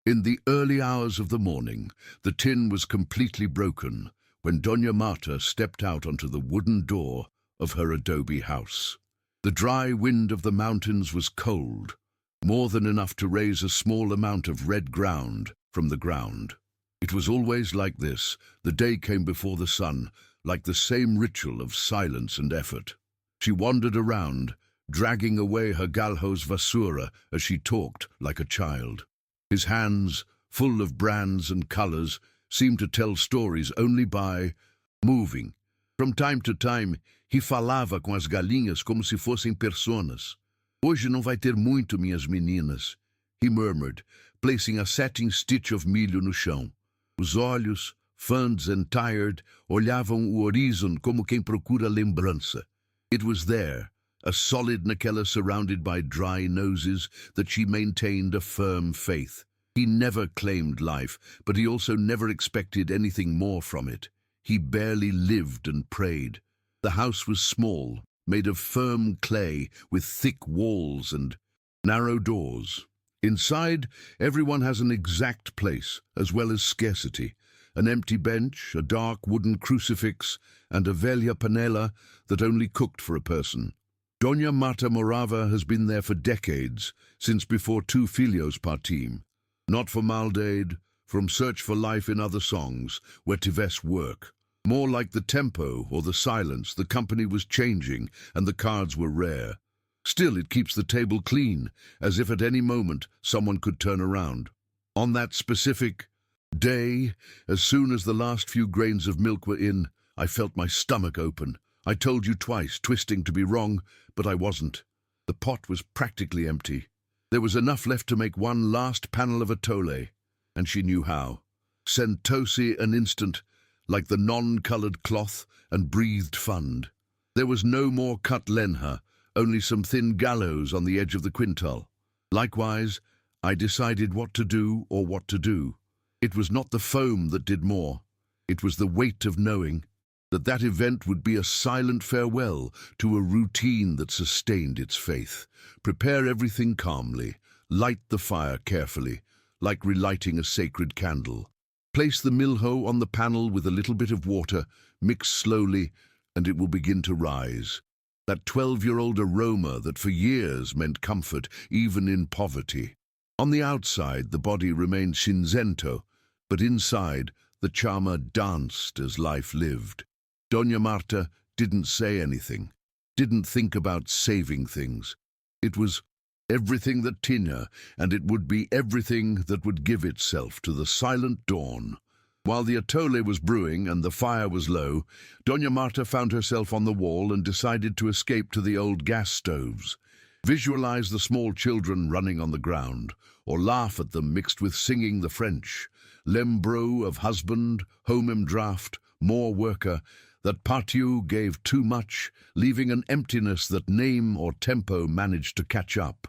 In the early hours of the morning, the tin was completely broken when Doña Marta stepped out onto the wooden door of her adobe house. The dry wind of the mountains was cold, more than enough to raise a small amount of red ground from the ground. It was always like this. The day came before the sun, like the same ritual of silence and effort. She wandered around, dragging away her galho's vasura as she talked like a child. His hands, full of brands and colors, seemed to tell stories only by moving. From time to time, he falava com as galinhas como se fossem personas. Hoje não vai ter muito, minhas meninas, he murmured, placing a setting stitch of milho no chão. Os olhos, funds and tired, olhavam o horizon como quem procura lembrança. It was there, a solid naquela surrounded by dry noses, that she maintained a firm faith. He never claimed life, but he also never expected anything more from it. He barely lived and prayed. The house was small, made of firm clay with thick walls and narrow doors. Inside, everyone has an exact place, as well as scarcity. An empty bench, a dark wooden crucifix, and a velha panela that only cooked for a person. Doña Marta Morava has been there for decades, since before Tu Filhos Partim. Not for Maldade, from Search for Life in Other Songs, where tivesse work. More like the tempo or the silence, the company was changing and the cards were rare. Still, it keeps the table clean, as if at any moment someone could turn around. On that specific day, as soon as the last few grains of milk were in, I felt my stomach open. I told you twice, twisting to be wrong, but I wasn't. The pot was practically empty. There was enough left to make one last panel of atole, and she knew how. Sentosi an instant, like the non-colored cloth and breathed fund. There was no more cut lenha, only some thin gallows on the edge of the quintal. Likewise, I decided what to do or what to do. It was not the foam that did more. It was the weight of knowing that that event would be a silent farewell to a routine that sustained its faith. Prepare everything calmly. Light the fire carefully, like relighting a sacred candle. Place the milho on the panel with a little bit of water, mix slowly, and it will begin to rise. That 12-year-old aroma that for years meant comfort, even in poverty. On the outside, the body remained cinzento, but inside, the chama danced as life lived. Doña Marta didn't say anything, didn't think about saving things. It was everything that tinha, and it would be everything that would give itself to the silent dawn. While the atole was brewing and the fire was low, Doña Marta found herself on the wall and decided to escape to the old gas stoves. Visualize the small children running on the ground, or laugh at them mixed with singing the French. Lembro of husband, homem draft, more worker, that partiu gave too much, leaving an emptiness that name or tempo managed to catch up.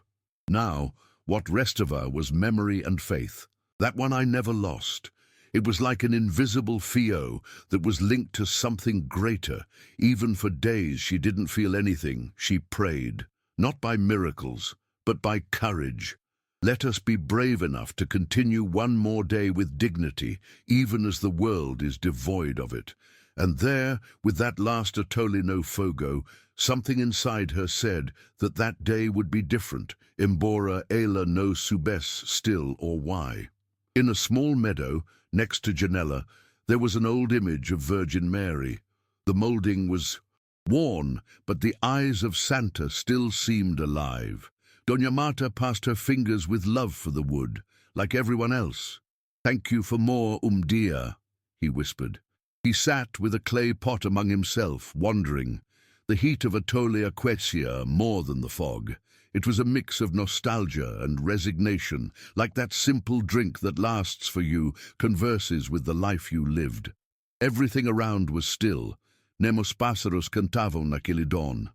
Now, what restava was memory and faith. That one I never lost. It was like an invisible fio that was linked to something greater. Even for days she didn't feel anything. She prayed, not by miracles, but by courage. Let us be brave enough to continue one more day with dignity, even as the world is devoid of it. And there, with that last atole no fogo, something inside her said that that day would be different, embora ela no soubesse still or why. In a small meadow, next to Janella, there was an old image of Virgin Mary. The moulding was worn, but the eyes of Santa still seemed alive. Doña Marta passed her fingers with love for the wood, like everyone else. "Thank you for more, dia," he whispered. He sat with a clay pot among himself, wondering. The heat of atole aquecia more than the fog. It was a mix of nostalgia and resignation, like that simple drink that lasts for you, converses with the life you lived. Everything around was still. Nemos pássaros cantavam naquele dawn.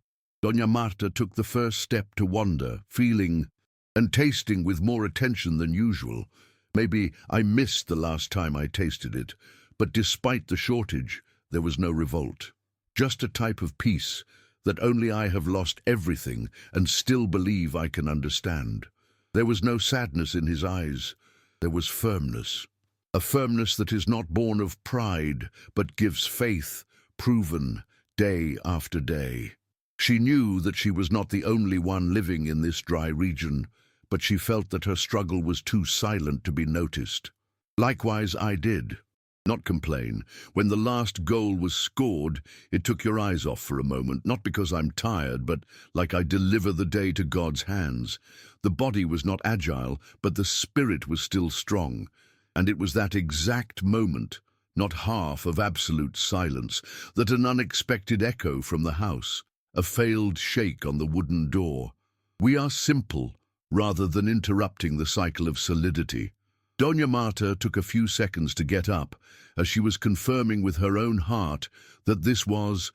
Doña Marta took the first step to wander, feeling and tasting with more attention than usual. Maybe I missed the last time I tasted it, but despite the shortage, there was no revolt. Just a type of peace that only I have lost everything and still believe I can understand. There was no sadness in his eyes, there was firmness. A firmness that is not born of pride, but gives faith, proven day after day. She knew that she was not the only one living in this dry region, but she felt that her struggle was too silent to be noticed. Likewise I did. Not complain. When the last goal was scored, it took your eyes off for a moment, not because I'm tired, but like I deliver the day to God's hands. The body was not agile, but the spirit was still strong. And it was that exact moment, not half of absolute silence, that an unexpected echo from the house, a failed shake on the wooden door. We are simple, rather than interrupting the cycle of solidity. Doña Marta took a few seconds to get up, as she was confirming with her own heart that this was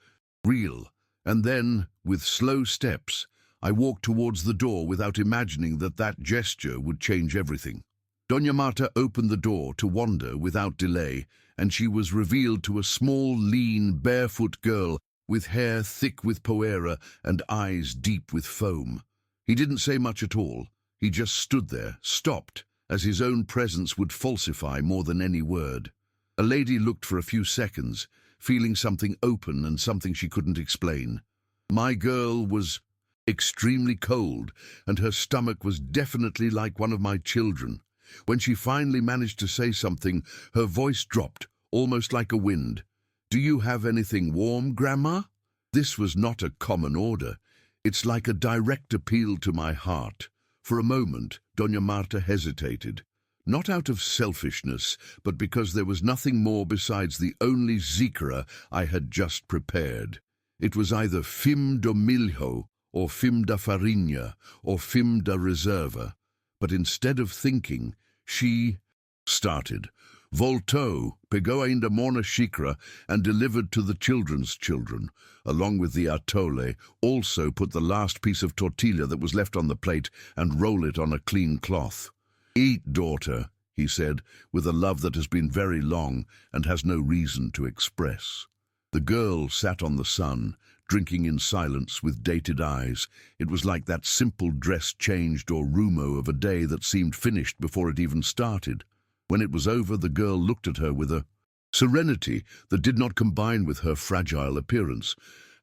real. And then, with slow steps, I walked towards the door without imagining that that gesture would change everything. Doña Marta opened the door to wander without delay, and she was revealed to a small, lean, barefoot girl with hair thick with poeira and eyes deep with foam. He didn't say much at all. He just stood there, stopped, as his own presence would falsify more than any word. A lady looked for a few seconds, feeling something open and something she couldn't explain. My girl was extremely cold, and her stomach was definitely like one of my children. When she finally managed to say something, her voice dropped, almost like a wind. "Do you have anything warm, Grandma?" This was not a common order. It's like a direct appeal to my heart. For a moment, Doña Marta hesitated, not out of selfishness, but because there was nothing more besides the only zikra I had just prepared. It was either fim do milho, or fim da farinha, or fim da reserva. But instead of thinking, she started. Voltou, pegou ainda morna xícara, and delivered to the children's children, along with the atole. Also put the last piece of tortilla that was left on the plate and roll it on a clean cloth. "Eat, daughter," he said, with a love that has been very long and has no reason to express. The girl sat on the sun, drinking in silence with dated eyes. It was like that simple dress-changed or rumo of a day that seemed finished before it even started. When it was over, the girl looked at her with a serenity that did not combine with her fragile appearance.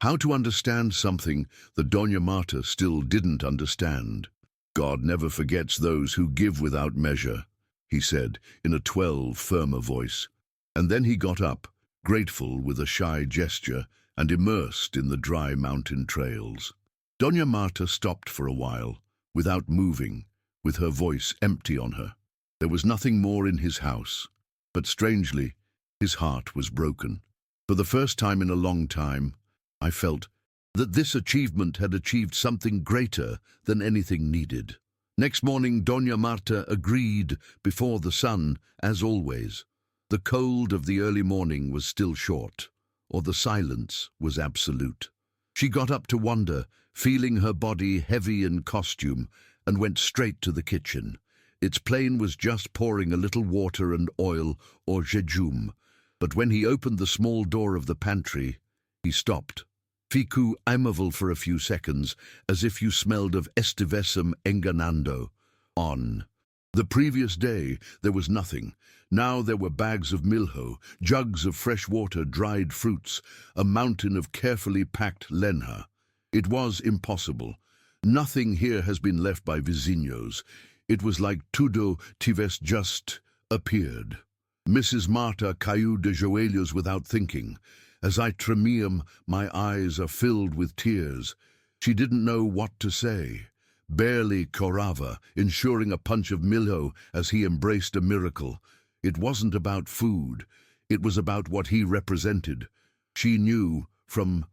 How to understand something that Doña Marta still didn't understand. "God never forgets those who give without measure," he said in a 12 firmer voice. And then he got up, grateful with a shy gesture, and immersed in the dry mountain trails. Doña Marta stopped for a while, without moving, with her voice empty on her. There was nothing more in his house, but strangely, his heart was broken. For the first time in a long time, I felt that this achievement had achieved something greater than anything needed. Next morning, Doña Marta agreed before the sun, as always. The cold of the early morning was still short, or the silence was absolute. She got up to wander, feeling her body heavy in costume, and went straight to the kitchen. Its plane was just pouring a little water and oil, or jejum, but when he opened the small door of the pantry, he stopped. Ficu aimable for a few seconds, as if you smelled of estivessum enganando. On. The previous day, there was nothing. Now there were bags of milho, jugs of fresh water, dried fruits, a mountain of carefully packed lenha. It was impossible. Nothing here has been left by vizinhos. It was like tudo tivesse just appeared. Mrs. Marta caiu de joelhos without thinking. As I tremim, my eyes are filled with tears. She didn't know what to say. Barely corava, ensuring a punch of milho as he embraced a miracle. It wasn't about food. It was about what he represented. She knew, from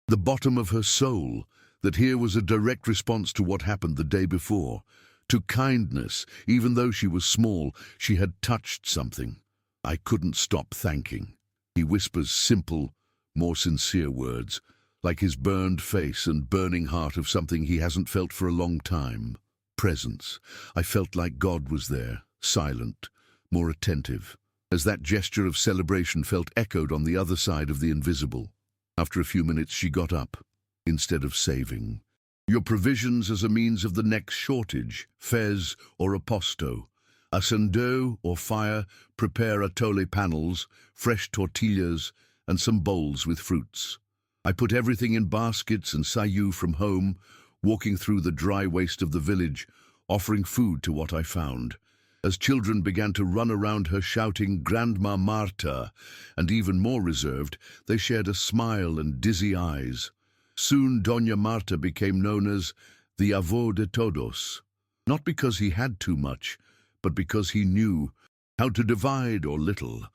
the bottom of her soul, that here was a direct response to what happened the day before. To kindness, even though she was small, she had touched something. I couldn't stop thanking. He whispers simple, more sincere words, like his burned face and burning heart of something he hasn't felt for a long time. Presence. I felt like God was there, silent, more attentive, as that gesture of celebration felt echoed on the other side of the invisible. After a few minutes she got up, instead of saving. "Your provisions as a means of the next shortage, fez or aposto. Asando, or fire, prepare atole panels, fresh tortillas, and some bowls with fruits. I put everything in baskets and sayu from home, walking through the dry waste of the village, offering food to what I found. As children began to run around her shouting, "Grandma Marta," and even more reserved, they shared a smile and dizzy eyes. Soon Doña Marta became known as the avó de todos, not because he had too much, but because he knew how to divide or little,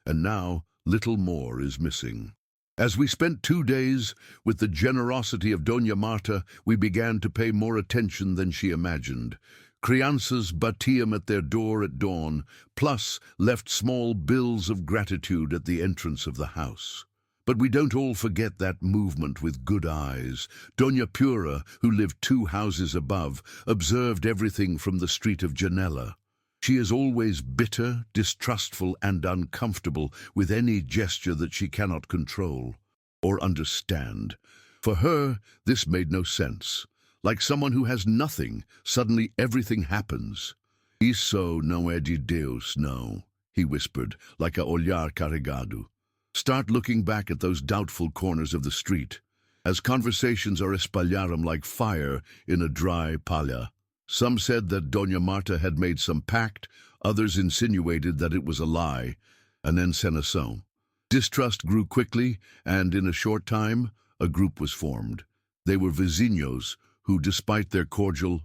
and now little more is missing. As we spent 2 days with the generosity of Doña Marta, we began to pay more attention than she imagined. Crianças batiam at their door at dawn, plus left small bills of gratitude at the entrance of the house. But we don't all forget that movement with good eyes. Doña Pura, who lived 2 houses above, observed everything from the street of Janella. She is always bitter, distrustful, and uncomfortable with any gesture that she cannot control or understand. For her, this made no sense. Like someone who has nothing, suddenly everything happens. "Isso não é de Deus, no," he whispered, like a olhar carregado. Start looking back at those doubtful corners of the street, as conversations are espalharam like fire in a dry palha. Some said that Doña Marta had made some pact, others insinuated that it was a lie, an encenação. Distrust grew quickly, and in a short time, a group was formed. They were vizinhos, who, despite their cordial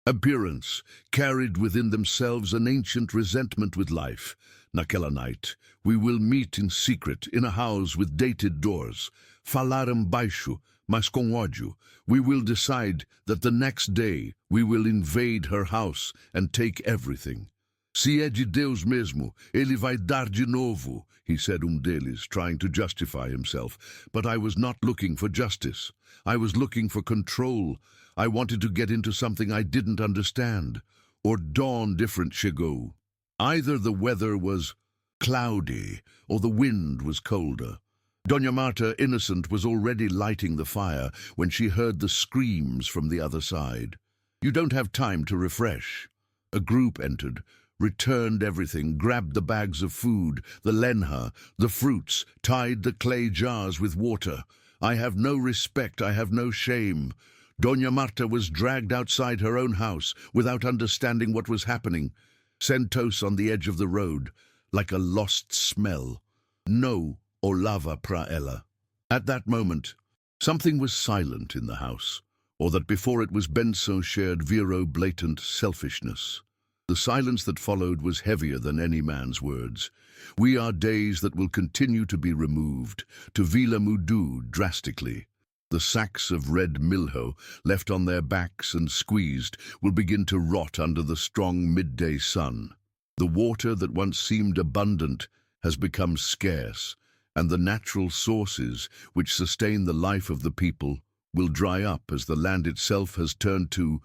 appearance, carried within themselves an ancient resentment with life. "Naquela night, we will meet in secret, in a house with dated doors. Falaram baixo, mas com ódio. We will decide that the next day we will invade her house and take everything. Se é de Deus mesmo, ele vai dar de novo," he said deles, trying to justify himself. But I was not looking for justice. I was looking for control. I wanted to get into something I didn't understand, or dawn different chegou. Either the weather was cloudy, or the wind was colder. Doña Marta, innocent, was already lighting the fire when she heard the screams from the other side. You don't have time to refresh. A group entered, returned everything, grabbed the bags of food, the lenha, the fruits, tied the clay jars with water. I have no respect, I have no shame. Doña Marta was dragged outside her own house without understanding what was happening, sentos on the edge of the road, like a lost smell. No olava pra ela. At that moment, something was silent in the house, or that before it was Benso shared vero blatant selfishness. The silence that followed was heavier than any man's words. We are days that will continue to be removed, to Vila Mudu drastically. The sacks of red milho, left on their backs and squeezed, will begin to rot under the strong midday sun. The water that once seemed abundant has become scarce, and the natural sources which sustain the life of the people will dry up as the land itself has turned to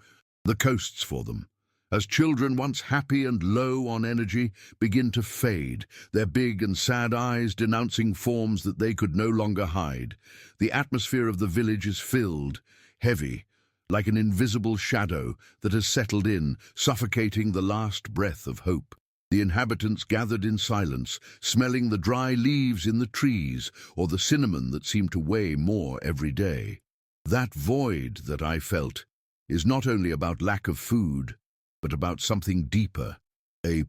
the coasts for them. As children once happy and low on energy begin to fade, their big and sad eyes denouncing forms that they could no longer hide, the atmosphere of the village is filled, heavy, like an invisible shadow that has settled in, suffocating the last breath of hope. The inhabitants gathered in silence, smelling the dry leaves in the trees or the cinnamon that seemed to weigh more every day. That void that I felt is not only about lack of food, but about something deeper, a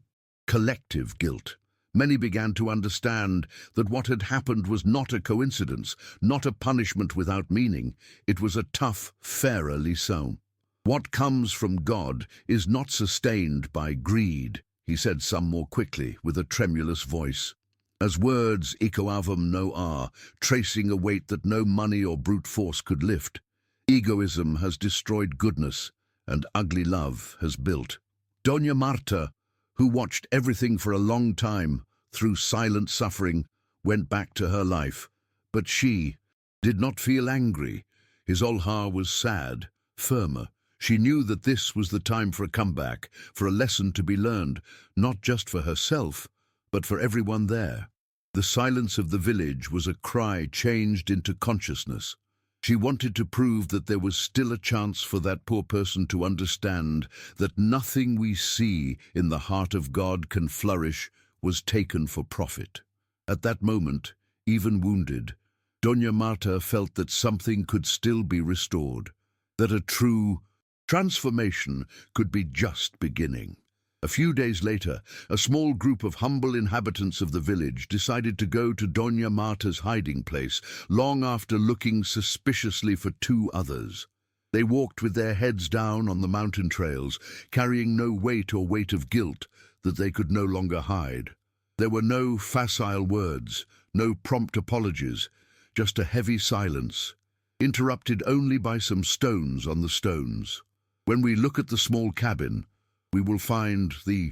collective guilt. Many began to understand that what had happened was not a coincidence, not a punishment without meaning. It was a tough, fairer lição. What comes from God is not sustained by greed, he said some more quickly, with a tremulous voice. As words echoavam no are, tracing a weight that no money or brute force could lift. Egoism has destroyed goodness, and ugly love has built. Doña Marta, who watched everything for a long time, through silent suffering, went back to her life. But she did not feel angry. His olhar was sad, firmer. She knew that this was the time for a comeback, for a lesson to be learned, not just for herself, but for everyone there. The silence of the village was a cry changed into consciousness. She wanted to prove that there was still a chance for that poor person to understand that nothing we see in the heart of God can flourish was taken for profit. At that moment, even wounded, Doña Marta felt that something could still be restored, that a true transformation could be just beginning. A few days later, a small group of humble inhabitants of the village decided to go to Doña Marta's hiding place, long after looking suspiciously for two others. They walked with their heads down on the mountain trails, carrying no weight of guilt that they could no longer hide. There were no facile words, no prompt apologies, just a heavy silence, interrupted only by some stones on the stones. When we look at the small cabin, we will find the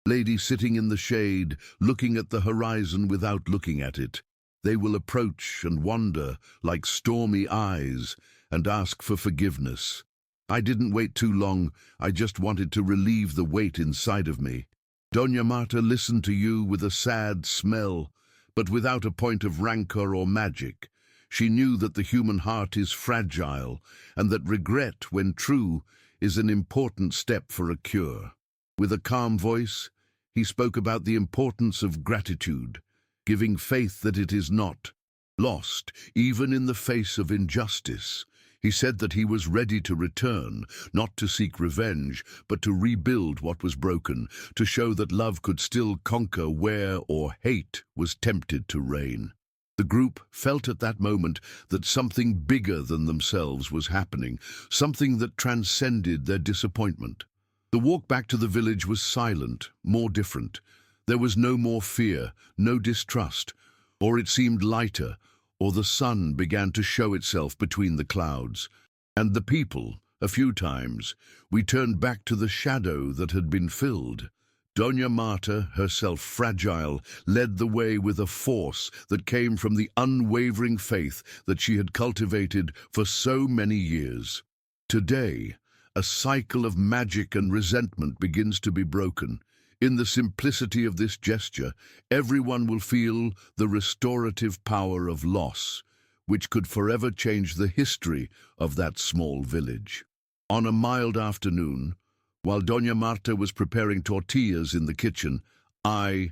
lady sitting in the shade, looking at the horizon without looking at it. They will approach and wander like stormy eyes and ask for forgiveness. I didn't wait too long. I just wanted to relieve the weight inside of me. Doña Marta listened to you with a sad smell, but without a point of rancor or magic. She knew that the human heart is fragile and that regret, when true, is an important step for a cure. With a calm voice, he spoke about the importance of gratitude, giving faith that it is not lost, even in the face of injustice. He said that he was ready to return, not to seek revenge, but to rebuild what was broken, to show that love could still conquer where or hate was tempted to reign. The group felt at that moment that something bigger than themselves was happening, something that transcended their disappointment. The walk back to the village was silent, more different. There was no more fear, no distrust, or it seemed lighter, or the sun began to show itself between the clouds. And the people, a few times, we turned back to the shadow that had been filled. Doña Marta, herself fragile, led the way with a force that came from the unwavering faith that she had cultivated for so many years. Today, a cycle of magic and resentment begins to be broken. In the simplicity of this gesture, everyone will feel the restorative power of loss, which could forever change the history of that small village. On a mild afternoon, while Doña Marta was preparing tortillas in the kitchen, I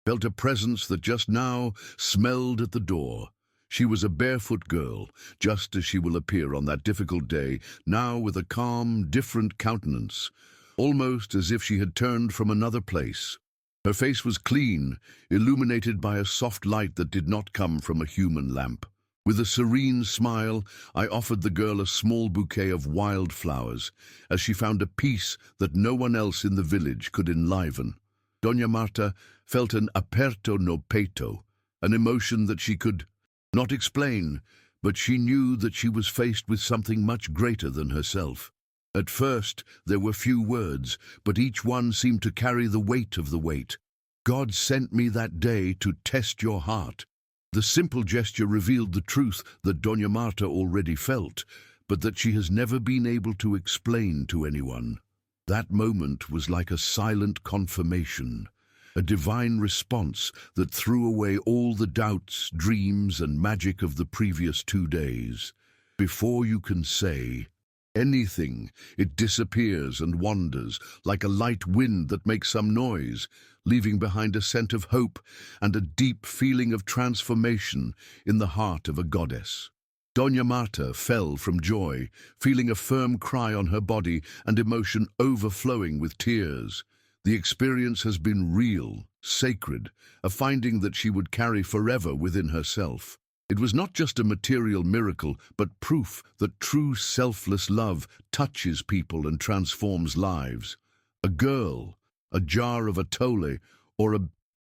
felt a presence that just now smelled at the door. She was a barefoot girl, just as she will appear on that difficult day, now with a calm, different countenance, almost as if she had turned from another place. Her face was clean, illuminated by a soft light that did not come from a human lamp. With a serene smile, I offered the girl a small bouquet of wildflowers, as she found a peace that no one else in the village could enliven. Doña Marta felt an aperto no peito, an emotion that she could not explain, but she knew that she was faced with something much greater than herself. At first, there were few words, but each one seemed to carry the weight of the weight. God sent me that day to test your heart. The simple gesture revealed the truth that Doña Marta already felt, but that she has never been able to explain to anyone. That moment was like a silent confirmation, a divine response that threw away all the doubts, dreams, and magic of the previous 2 days. Before you can say anything, it disappears and wanders, like a light wind that makes some noise, leaving behind a scent of hope and a deep feeling of transformation in the heart of a goddess. Doña Marta fell from joy, feeling a firm cry on her body and emotion overflowing with tears. The experience has been real, sacred, a finding that she would carry forever within herself. It was not just a material miracle, but proof that true selfless love touches people and transforms lives. A girl, a jar of atole, or a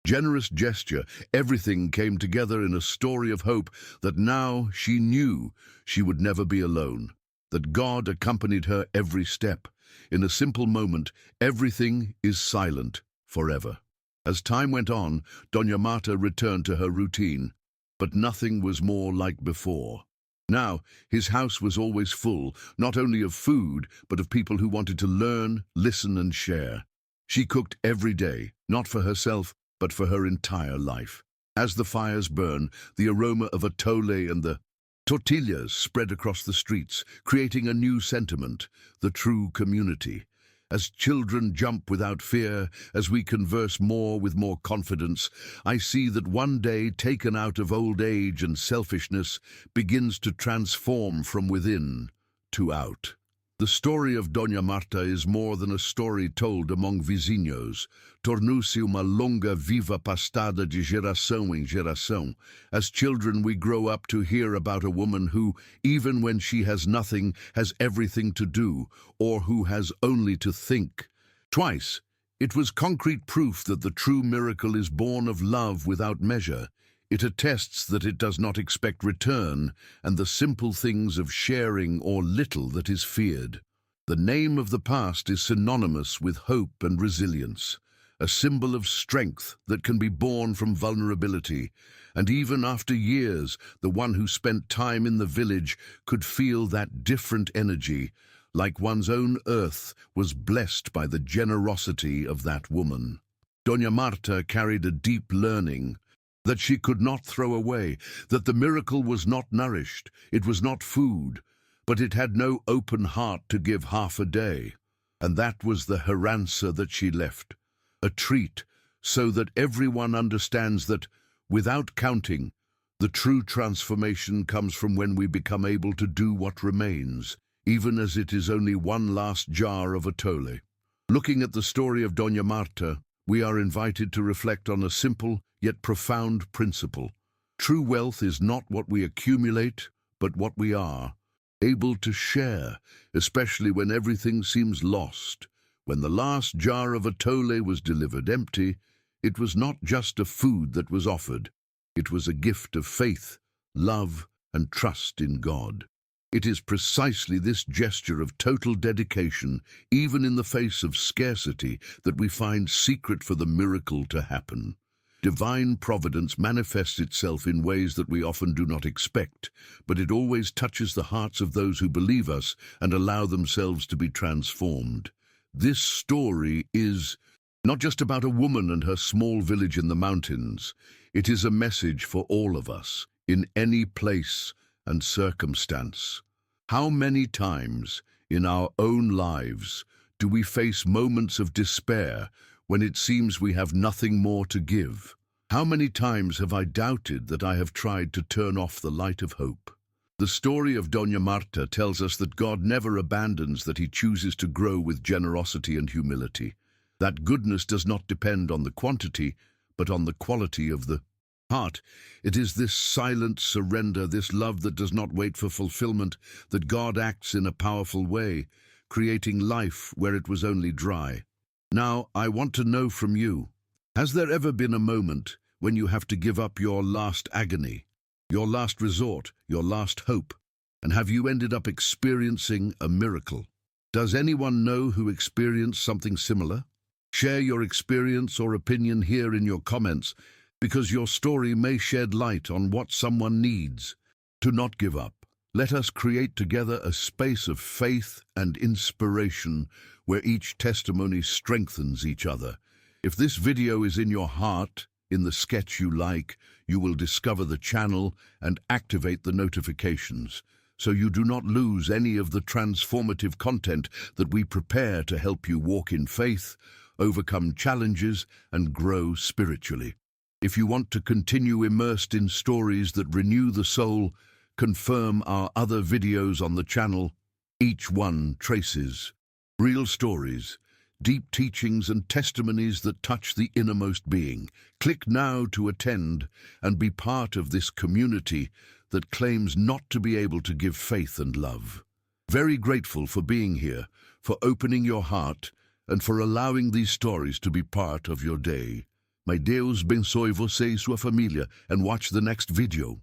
generous gesture, everything came together in a story of hope that now she knew she would never be alone, that God accompanied her every step. In a simple moment, everything is silent forever. As time went on, Doña Marta returned to her routine, but nothing was more like before. Now, his house was always full, not only of food, but of people who wanted to learn, listen, and share. She cooked every day, not for herself, but for her entire life. As the fires burn, the aroma of atole and the Tortillas spread across the streets, creating a new sentiment, the true community. As children jump without fear, as we converse more with more confidence, I see that one day, taken out of old age and selfishness, begins to transform from within to out. The story of Doña Marta is more than a story told among vizinhos. Tornou-se uma longa viva pastada de geração em geração. As children, we grow up to hear about a woman who, even when she has nothing, has everything to do, or who has only to think. Twice, it was concrete proof that the true miracle is born of love without measure. It attests that it does not expect return, and the simple things of sharing or little that is feared. The name of the past is synonymous with hope and resilience, a symbol of strength that can be born from vulnerability, and even after years, the one who spent time in the village could feel that different energy, like one's own earth was blessed by the generosity of that woman. Doña Marta carried a deep learning that she could not throw away, that the miracle was not nourished, it was not food, but it had no open heart to give half a day. And that was the herança that she left, a treat, so that everyone understands that, without counting, the true transformation comes from when we become able to do what remains, even as it is only one last jar of atole. Looking at the story of Doña Marta, we are invited to reflect on a simple yet profound principle. True wealth is not what we accumulate, but what we are, able to share, especially when everything seems lost. When the last jar of atole was delivered empty, it was not just a food that was offered. It was a gift of faith, love, and trust in God. It is precisely this gesture of total dedication, even in the face of scarcity, that we find secret for the miracle to happen. Divine providence manifests itself in ways that we often do not expect, but it always touches the hearts of those who believe us and allow themselves to be transformed. This story is not just about a woman and her small village in the mountains. It is a message for all of us, in any place and circumstance. How many times in our own lives do we face moments of despair when it seems we have nothing more to give? How many times have I doubted that I have tried to turn off the light of hope? The story of Doña Marta tells us that God never abandons, that he chooses to grow with generosity and humility. That goodness does not depend on the quantity, but on the quality of the heart. It is this silent surrender, this love that does not wait for fulfillment, that God acts in a powerful way, creating life where it was only dry. Now, I want to know from you, has there ever been a moment when you have to give up your last agony, your last resort, your last hope, and have you ended up experiencing a miracle? Does anyone know who experienced something similar? Share your experience or opinion here in your comments, because your story may shed light on what someone needs. To not give up. Let us create together a space of faith and inspiration where each testimony strengthens each other. If this video is in your heart, in the sketch you like, you will discover the channel and activate the notifications, so you do not lose any of the transformative content that we prepare to help you walk in faith, overcome challenges, and grow spiritually. If you want to continue immersed in stories that renew the soul, confirm our other videos on the channel. Each one traces real stories, deep teachings and testimonies that touch the innermost being. Click now to attend and be part of this community that claims not to be able to give faith and love. Very grateful for being here, for opening your heart, and for allowing these stories to be part of your day. May Deus abençoe você e sua família, and watch the next video.